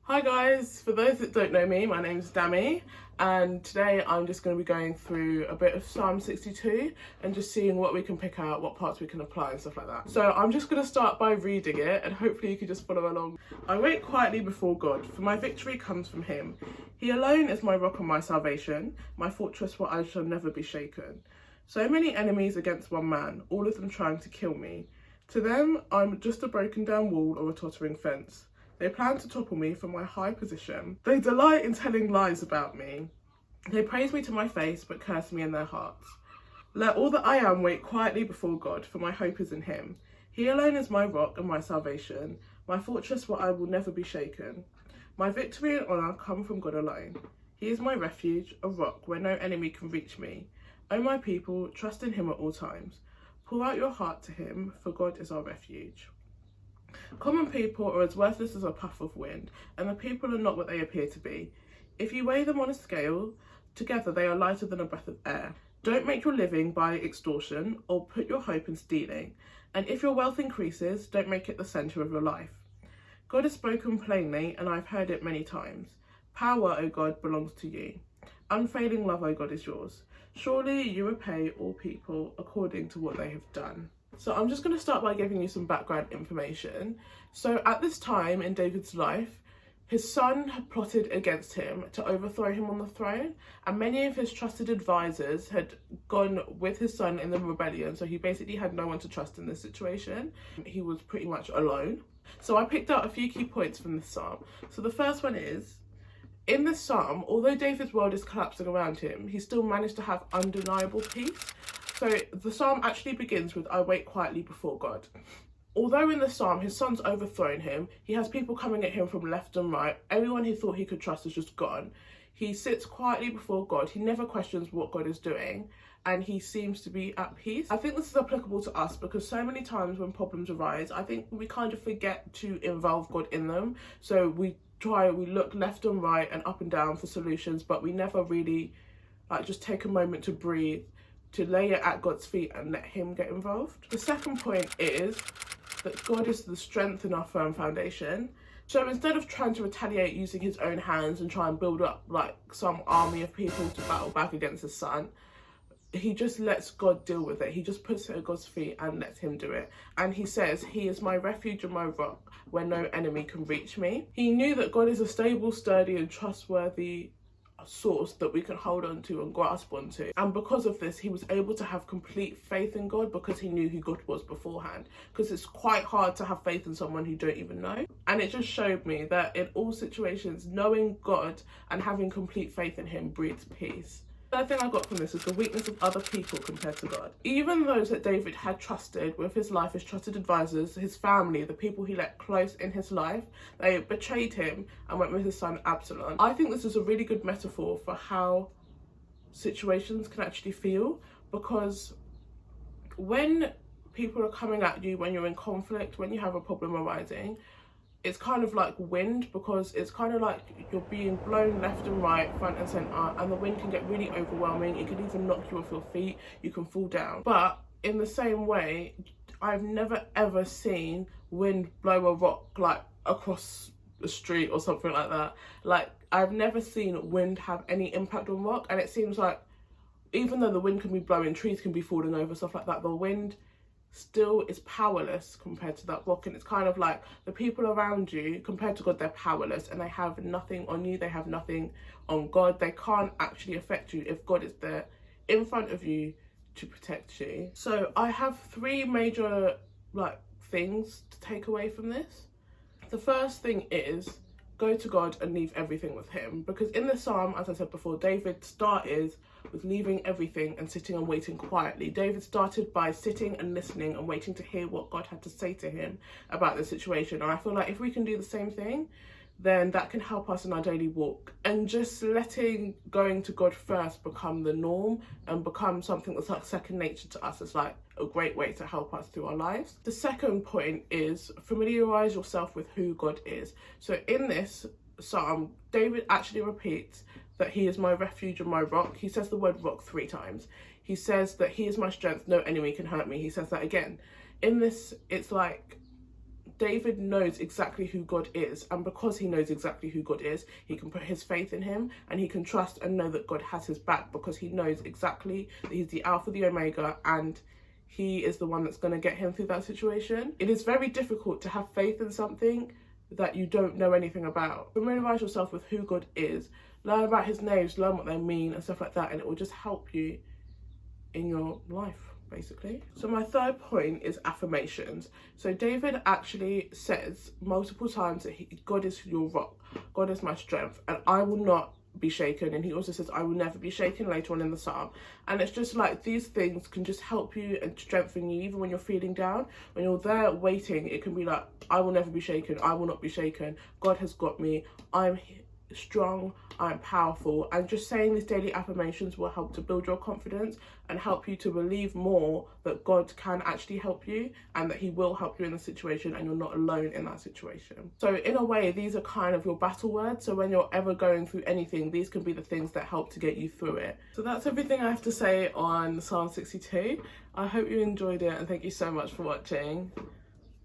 Hi guys, for those that don't know me, my name's Dami, and today I'm just going to be going through a bit of Psalm 62 and just seeing what we can pick out, what parts we can apply and stuff like that. So I'm just going to start by reading it, and hopefully you can just follow along. I wait quietly before God, for my victory comes from him. He alone is my rock and my salvation, my fortress where I shall never be shaken. So many enemies against one man, all of them trying to kill me. To them, I'm just a broken down wall or a tottering fence. They plan to topple me from my high position. They delight in telling lies about me. They praise me to my face, but curse me in their hearts. Let all that I am wait quietly before God, for my hope is in him. He alone is my rock and my salvation, my fortress where I will never be shaken. My victory and honour come from God alone. He is my refuge, a rock where no enemy can reach me. O my people, trust in him at all times. Pour out your heart to him, for God is our refuge. Common people are as worthless as a puff of wind, and the people are not what they appear to be. If you weigh them on a scale, together they are lighter than a breath of air. Don't make your living by extortion or put your hope in stealing. And if your wealth increases, don't make it the centre of your life. God has spoken plainly, and I've heard it many times. Power, O God, belongs to you. Unfailing love, O God, is yours. Surely you repay all people according to what they have done. So I'm just going to start by giving you some background information. So at this time in David's life, his son had plotted against him to overthrow him on the throne, and many of his trusted advisors had gone with his son in the rebellion, so he basically had no one to trust in this situation. He was pretty much alone. So I picked out a few key points from this psalm. So the first one is, in this psalm, although David's world is collapsing around him, he still managed to have undeniable peace. So the psalm actually begins with, I wait quietly before God. Although in the psalm his son's overthrown him, he has people coming at him from left and right. Everyone he thought he could trust is just gone. He sits quietly before God. He never questions what God is doing, and he seems to be at peace. I think this is applicable to us because so many times when problems arise, I think we kind of forget to involve God in them. So we look left and right and up and down for solutions, but we never really just take a moment to breathe, to lay it at God's feet and let him get involved. The second point is that God is the strength in our firm foundation. So instead of trying to retaliate using his own hands and try and build up like some army of people to battle back against his son, he just lets God deal with it. He just puts it at God's feet and lets him do it. And he says, he is my refuge and my rock where no enemy can reach me. He knew that God is a stable, sturdy and trustworthy source that we can hold on to and grasp onto, and because of this he was able to have complete faith in God because he knew who God was beforehand, because it's quite hard to have faith in someone who you don't even know. And it just showed me that in all situations, knowing God and having complete faith in him breeds peace. The third thing I got from this is the weakness of other people compared to God. Even those that David had trusted with his life, his trusted advisors, his family, the people he let close in his life, they betrayed him and went with his son Absalom. I think this is a really good metaphor for how situations can actually feel, because when people are coming at you, when you're in conflict, when you have a problem arising, it's kind of like wind, because it's kind of like you're being blown left and right, front and centre, and the wind can get really overwhelming. It can even knock you off your feet. You can fall down. But in the same way, I've never ever seen wind blow a rock like across the street or something like that. Like, I've never seen wind have any impact on rock, and it seems like even though the wind can be blowing, trees can be falling over, stuff like that, the wind still is powerless compared to that rock. And it's kind of like the people around you compared to God, they're powerless and they have nothing on you, they have nothing on God. They can't actually affect you if God is there in front of you to protect you. So I have three major things to take away from this. The first thing is go to God and leave everything with him, because in the psalm, as I said before, David started with leaving everything and sitting and waiting quietly. David started by sitting and listening and waiting to hear what God had to say to him about the situation. And I feel like if we can do the same thing, then that can help us in our daily walk. And just letting going to God first become the norm and become something that's like second nature to us is like a great way to help us through our lives. The second point is familiarize yourself with who God is. So in this psalm, David actually repeats that he is my refuge and my rock. He says the word rock 3 times. He says that he is my strength, no enemy can hurt me. He says that again. In this, it's like David knows exactly who God is, and because he knows exactly who God is, he can put his faith in him, and he can trust and know that God has his back, because he knows exactly that he's the Alpha, the Omega, and he is the one that's going to get him through that situation. It is very difficult to have faith in something that you don't know anything about. Familiarise yourself with who God is, learn about his names, learn what they mean and stuff like that, and it will just help you in your life, basically. So my third point is affirmations. So David actually says multiple times that God is your rock, God is my strength, and I will not be shaken. And he also says, I will never be shaken, later on in the psalm. And it's just like, these things can just help you and strengthen you even when you're feeling down. When you're there waiting, it can be like, I will never be shaken, I will not be shaken, God has got me, I'm strong, I'm powerful. And just saying these daily affirmations will help to build your confidence and help you to believe more that God can actually help you, and that he will help you in the situation, and you're not alone in that situation. So in a way, these are kind of your battle words. So when you're ever going through anything, these can be the things that help to get you through it. So that's everything I have to say on Psalm 62. I hope you enjoyed it, and thank you so much for watching.